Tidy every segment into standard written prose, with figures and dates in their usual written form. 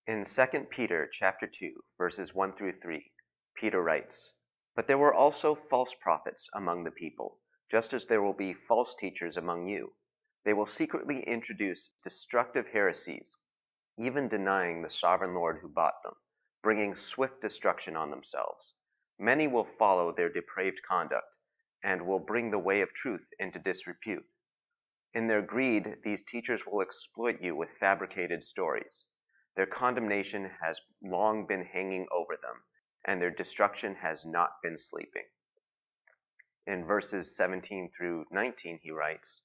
In 2 Peter chapter 2, verses 1 through 3, Peter writes, "But there were also false prophets among the people, just as there will be false teachers among you. They will secretly introduce destructive heresies, even denying the sovereign Lord who bought them, bringing swift destruction on themselves. Many will follow their depraved conduct, and will bring the way of truth into disrepute. In their greed, these teachers will exploit you with fabricated stories. Their condemnation has long been hanging over them, and their destruction has not been sleeping." In verses 17 through 19, he writes,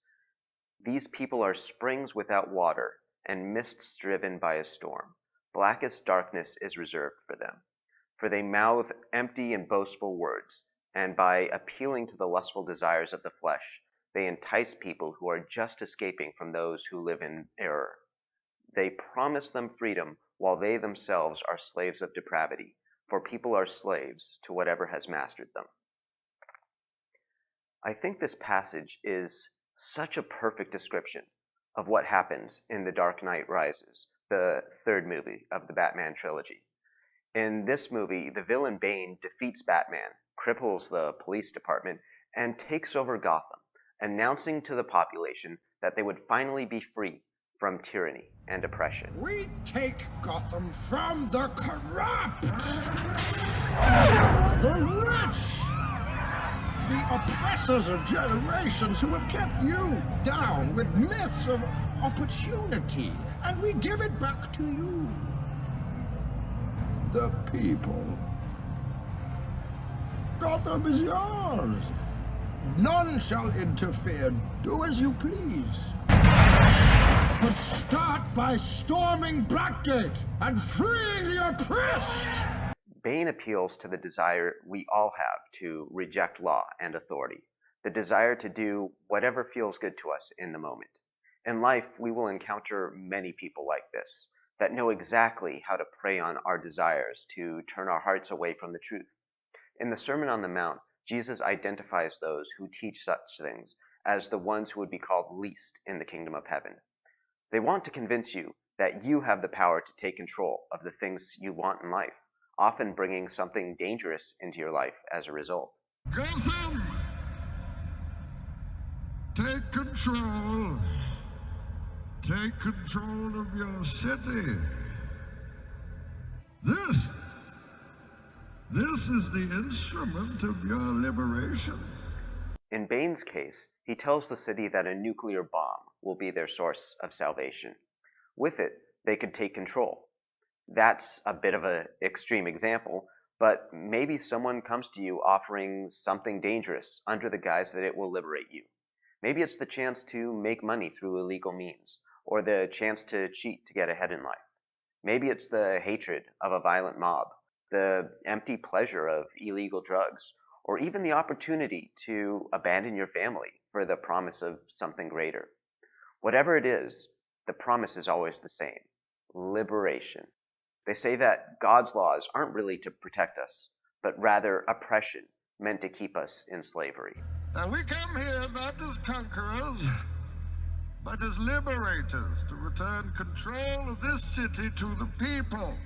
"These people are springs without water, and mists driven by a storm. Blackest darkness is reserved for them. For they mouth empty and boastful words, and by appealing to the lustful desires of the flesh, they entice people who are just escaping from those who live in error. They promise them freedom while they themselves are slaves of depravity, for people are slaves to whatever has mastered them." I think this passage is such a perfect description of what happens in The Dark Knight Rises, the third movie of the Batman trilogy. In this movie, the villain Bane defeats Batman, cripples the police department, and takes over Gotham, announcing to the population that they would finally be free from tyranny and oppression. "We take Gotham from the corrupt, the rich, the oppressors of generations who have kept you down with myths of opportunity, and we give it back to you, the people. Gotham is yours. None shall interfere. Do as you please. But start by storming Blackgate and freeing the oppressed!" Bane appeals to the desire we all have to reject law and authority, the desire to do whatever feels good to us in the moment. In life, we will encounter many people like this, that know exactly how to prey on our desires to turn our hearts away from the truth. In the Sermon on the Mount, Jesus identifies those who teach such things as the ones who would be called least in the kingdom of heaven. They want to convince you that you have the power to take control of the things you want in life, often bringing something dangerous into your life as a result. Gotham, take control. Take control of your city. This is the instrument of your liberation. In Bane's case, he tells the city that a nuclear bomb will be their source of salvation. With it, they could take control. That's a bit of an extreme example, but maybe someone comes to you offering something dangerous under the guise that it will liberate you. Maybe it's the chance to make money through illegal means, or the chance to cheat to get ahead in life. Maybe it's the hatred of a violent mob, the empty pleasure of illegal drugs, or even the opportunity to abandon your family for the promise of something greater. Whatever it is, the promise is always the same: liberation. They say that God's laws aren't really to protect us, but rather oppression meant to keep us in slavery. And we come here not as conquerors, but as liberators to return control of this city to the people.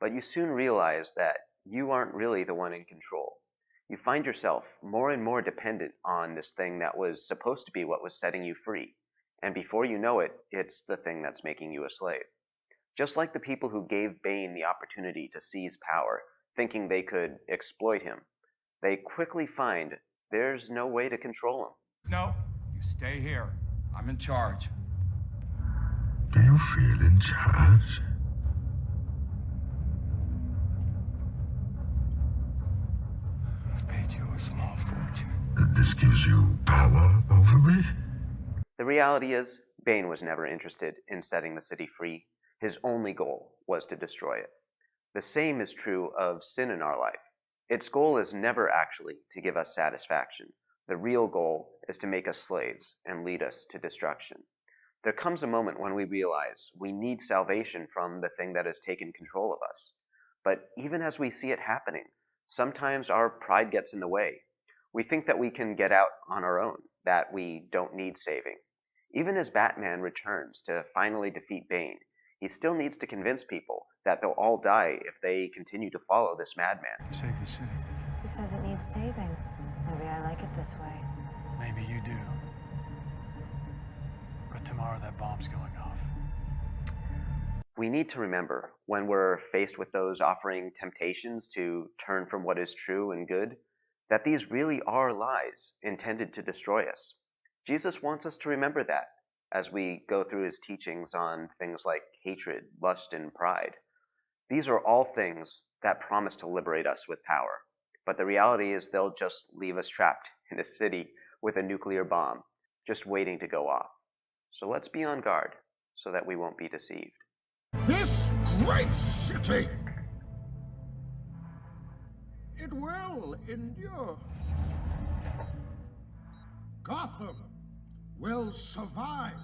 But you soon realize that you aren't really the one in control. You find yourself more and more dependent on this thing that was supposed to be what was setting you free. And before you know it, it's the thing that's making you a slave. Just like the people who gave Bane the opportunity to seize power, thinking they could exploit him, they quickly find there's no way to control him. No, you stay here. I'm in charge. Do you feel in charge? I've paid you a small fortune. This gives you power over me? The reality is, Bane was never interested in setting the city free. His only goal was to destroy it. The same is true of sin in our life. Its goal is never actually to give us satisfaction. The real goal is to make us slaves and lead us to destruction. There comes a moment when we realize we need salvation from the thing that has taken control of us. But even as we see it happening, sometimes our pride gets in the way. We think that we can get out on our own, that we don't need saving. Even as Batman returns to finally defeat Bane, He still needs to convince people that they'll all die if they continue to follow this madman. Save the city. Who says it needs saving? Maybe I like it this way. Maybe you do. But tomorrow that bomb's going off. We need to remember, when we're faced with those offering temptations to turn from what is true and good, that these really are lies intended to destroy us. Jesus wants us to remember that as we go through his teachings on things like hatred, lust, and pride. These are all things that promise to liberate us with power, but the reality is they'll just leave us trapped in a city with a nuclear bomb, just waiting to go off. So let's be on guard so that we won't be deceived. This great city, it will endure. Gotham will survive.